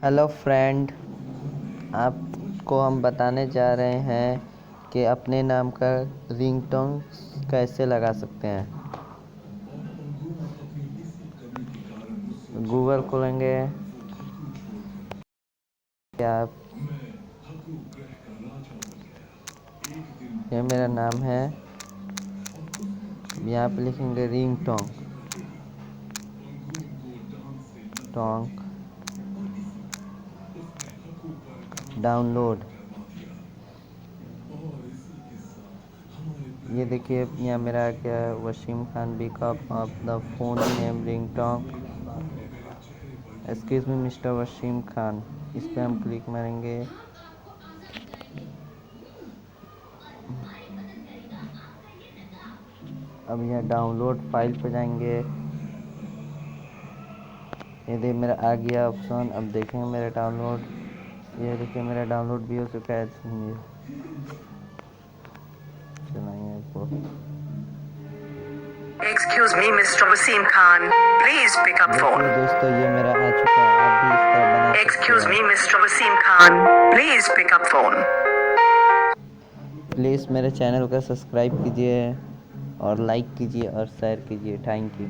Hello friend, आपको हम बताने जा रहे हैं कि अपने नाम का रिंगटोन कैसे लगा सकते हैं। गूगल खोलेंगे आप, ये मेरा नाम है, यहाँ पे लिखेंगे रिंगटोन टोंग डाउनलोड। ये देखिए यहाँ मेरा आ गया Wasim Khan pickup of the phone name ringtone excuse me mister Wasim Khan. इस पर हम क्लिक मारेंगे। अब यहाँ डाउनलोड फाइल पे जाएंगे। ये देखिए मेरा आ गया ऑप्शन। अब देखेंगे मेरा डाउनलोड। ये देखिए मेरा डाउनलोड भी हो चुका है। चलाएंगे इसको। Excuse me, Mr. Wasim Khan. Please pick up देखिए phone. दोस्तों, ये मेरा आ चुका है। आप भी इस तरह बना सकते Excuse me, हैं। Mr. Wasim Khan. Please pick up phone. Please मेरे चैनल को सब्सक्राइब कीजिए और लाइक कीजिए और शेयर कीजिए। Thank you.